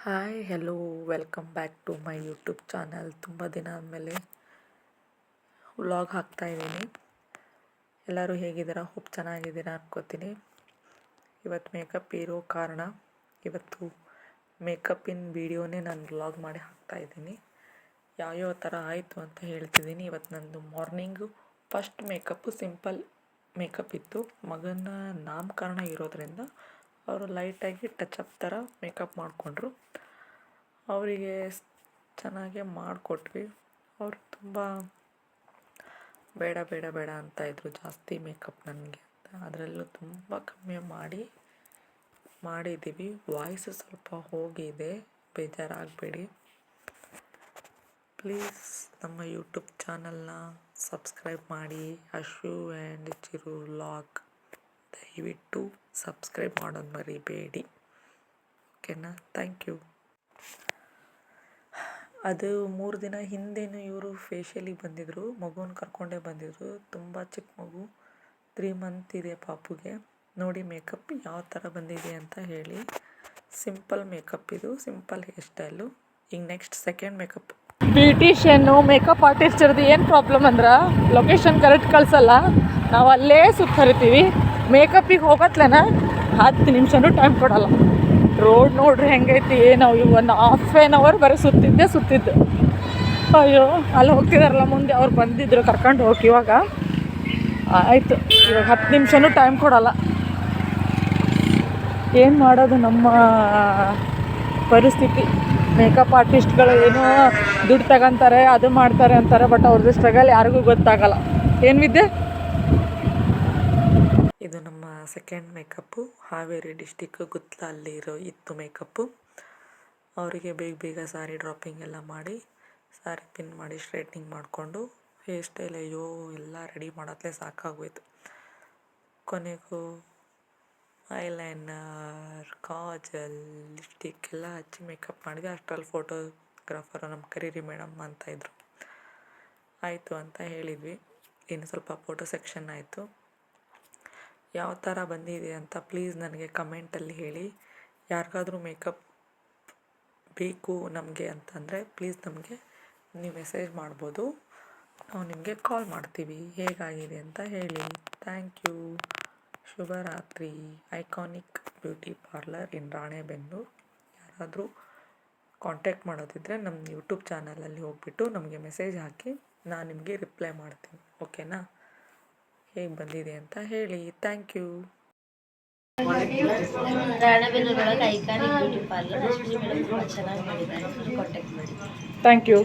Hi hello welcome back to my YouTube channel. ತುಂಬ ದಿನ ಆದಮೇಲೆ ವ್ಲಾಗ್ ಹಾಕ್ತಾಯಿದ್ದೀನಿ. ಎಲ್ಲರೂ ಹೇಗಿದ್ದೀರಾ? ಹೋಪ್ ಚೆನ್ನಾಗಿದ್ದೀರಾ ಅನ್ಕೋತೀನಿ. ಇವತ್ತು ಮೇಕಪ್ ಇರೋ ಕಾರಣ ಇವತ್ತು ಮೇಕಪ್ಪಿನ ವೀಡಿಯೋನೇ ನಾನು ವ್ಲಾಗ್ ಮಾಡಿ ಹಾಕ್ತಾಯಿದ್ದೀನಿ. ಯಾವ್ಯಾವ ಥರ ಆಯಿತು ಅಂತ ಹೇಳ್ತಿದ್ದೀನಿ. ಇವತ್ತು ನಂದು morning first makeup simple makeup ಇತ್ತು. ಮಗನ ನಾಮಕರಣ ಇರೋದರಿಂದ ಅವರು ಲೈಟಾಗಿ ಟಚಪ್ ಥರ ಮೇಕಪ್ ಮಾಡಿಕೊಂಡ್ರು. ಅವರಿಗೆ ಚೆನ್ನಾಗೇ ಮಾಡಿಕೊಟ್ವಿ. ಅವರು ತುಂಬ ಬೇಡ ಬೇಡ ಬೇಡ ಅಂತ ಇದ್ದರು, ಜಾಸ್ತಿ ಮೇಕಪ್ ನನಗೆ ಅಂತ. ಅದರಲ್ಲೂ ತುಂಬ ಕಮ್ಮಿ ಮಾಡಿದ್ದೀವಿ. ವಾಯ್ಸು ಸ್ವಲ್ಪ ಹೋಗಿದೆ, ಬೇಜಾರಾಗಬೇಡಿ. ಪ್ಲೀಸ್ ನಮ್ಮ ಯೂಟ್ಯೂಬ್ ಚಾನಲ್ನ ಸಬ್ಸ್ಕ್ರೈಬ್ ಮಾಡಿ. ಅಶು ಆ್ಯಂಡ್ ಚಿರು ವ್ಲಾಗ್ ದಯವಿಟ್ಟು ಸಬ್ಸ್ಕ್ರೈಬ್ ಮಾಡೋದು ಮರಿಬೇಡಿ, ಓಕೆನಾ? Thank you. ಅದು 3 ದಿನ ಹಿಂದೇನು ಇವರು ಫೇಶಿಯಲಿಗೆ ಬಂದಿದ್ದರು. ಮಗುನ ಕರ್ಕೊಂಡೇ ಬಂದಿದ್ದರು. ತುಂಬ ಚಿಕ್ಕ ಮಗು, 3 ಮಂತ್ ಇದೆ ಪಾಪುಗೆ. ನೋಡಿ ಮೇಕಪ್ ಯಾವ ಥರ ಬಂದಿದೆ ಅಂತ ಹೇಳಿ. ಸಿಂಪಲ್ ಮೇಕಪ್ ಇದು, ಸಿಂಪಲ್ ಹೇರ್ ಸ್ಟೈಲು. ಈಗ next second makeup. ಬ್ಯೂಟಿಷಿಯನ್ನು makeup artist ಇರೋದು ಏನು ಪ್ರಾಬ್ಲಮ್ ಅಂದ್ರೆ ಲೊಕೇಶನ್ ಕರೆಕ್ಟ್ ಕಳಿಸಲ್ಲ. ನಾವು ಅಲ್ಲೇ ಸುತ್ತರಿತೀವಿ. ಮೇಕಪ್ಪಿಗೆ ಹೋಗತ್ಲೇನ 10 ನಿಮಿಷನೂ ಟೈಮ್ ಕೊಡಲ್ಲ. ರೋಡ್ ನೋಡ್ರಿ ಹೆಂಗೈತಿ. ನಾವು 1.5 hour ಬರೀ ಸುತ್ತಿದ್ದು. ಅಯ್ಯೋ, ಅಲ್ಲಿ ಹೋಗ್ತಿದಾರಲ್ಲ ಮುಂದೆ, ಅವ್ರು ಬಂದಿದ್ರು ಕರ್ಕೊಂಡು ಹೋಗಿ. ಇವಾಗ ಆಯಿತು, ಇವಾಗ 10 ನಿಮಿಷನೂ ಟೈಮ್ ಕೊಡಲ್ಲ. ಏನು ಮಾಡೋದು ನಮ್ಮ ಪರಿಸ್ಥಿತಿ. ಮೇಕಪ್ ಆರ್ಟಿಸ್ಟ್ಗಳು ಏನೋ ದುಡ್ಡು ತಗೊಂತಾರೆ, ಅದು ಮಾಡ್ತಾರೆ ಅಂತಾರೆ, ಬಟ್ ಅವ್ರದ್ದು ಸ್ಟ್ರಗಲ್ ಯಾರಿಗೂ ಗೊತ್ತಾಗಲ್ಲ. ಏನು ವಿದ್ಯೆ? ಇದು ನಮ್ಮ ಸೆಕೆಂಡ್ ಮೇಕಪ್ಪು. ಹಾವೇರಿ ಡಿಸ್ಟಿಕ್ ಗುತ್ಲ ಅಲ್ಲಿ ಇತ್ತು ಮೇಕಪ್ಪು. ಅವರಿಗೆ ಬೇಗ ಸಾರಿ ಡ್ರಾಪಿಂಗ್ ಎಲ್ಲ ಮಾಡಿ, ಸಾರಿ ಪಿನ್ ಮಾಡಿ, ಸ್ಟ್ರೈಟ್ನಿಂಗ್ ಮಾಡಿಕೊಂಡು, ಹೇರ್ ಸ್ಟೈಲ್ ಅಯ್ಯೋ ಎಲ್ಲ ರೆಡಿ ಮಾಡೋತ್ಲೇ ಸಾಕಾಗೋಯ್ತು. ಕೊನೆಗೂ ಐಲೈನರ್, ಕಾಜಲ್, ಲಿಪ್ಸ್ಟಿಕ್ ಎಲ್ಲ ಹಚ್ಚಿ ಮೇಕಪ್ ಮಾಡಿದೆ. ಅಷ್ಟರಲ್ಲಿ ಫೋಟೋಗ್ರಾಫರ್ ನಮ್ಮ ಕರೀರಿ ಮೇಡಮ್ ಅಂತ ಇದ್ದರು. ಆಯಿತು ಅಂತ ಹೇಳಿದ್ವಿ. ಇನ್ನು ಸ್ವಲ್ಪ ಫೋಟೋ ಸೆಕ್ಷನ್ ಆಯಿತು. ಯಾವ ಥರ ಬಂದಿದೆ ಅಂತ ಪ್ಲೀಸ್ ನನಗೆ ಕಮೆಂಟಲ್ಲಿ ಹೇಳಿ. ಯಾರಿಗಾದ್ರೂ ಮೇಕಪ್ ಬೇಕು ನಮಗೆ ಅಂತಂದರೆ ಪ್ಲೀಸ್ ನಮಗೆ ನೀವು ಮೆಸೇಜ್ ಮಾಡ್ಬೋದು. ನಾವು ನಿಮಗೆ ಕಾಲ್ ಮಾಡ್ತೀವಿ, ಹೇಗಾಗಿದೆ ಅಂತ ಹೇಳಿ. Thank you. ಶುಭರಾತ್ರಿ. Iconic beauty parlour in Ranebennur. ಯಾರಾದರೂ ಕಾಂಟ್ಯಾಕ್ಟ್ ಮಾಡೋದಿದ್ದರೆ ನಮ್ಮ ಯೂಟ್ಯೂಬ್ ಚಾನಲಲ್ಲಿ ಹೋಗ್ಬಿಟ್ಟು ನಮಗೆ ಮೆಸೇಜ್ ಹಾಕಿ, ನಾನು ನಿಮಗೆ ರಿಪ್ಲೈ ಮಾಡ್ತೀನಿ, ಓಕೆನಾ? ಹೇಗೆ ಬಂದಿದೆ ಅಂತ ಹೇಳಿ. Thank you. ರಾಣೆಬೆನ್ನೂರೊಳಗೆ iconic beauty parlour Ashwini madam ತುಂಬ ಚೆನ್ನಾಗಿ ಮಾಡಿದ್ದಾರೆ. ಕಾಂಟ್ಯಾಕ್ಟ್ ಮಾಡಿ. Thank you.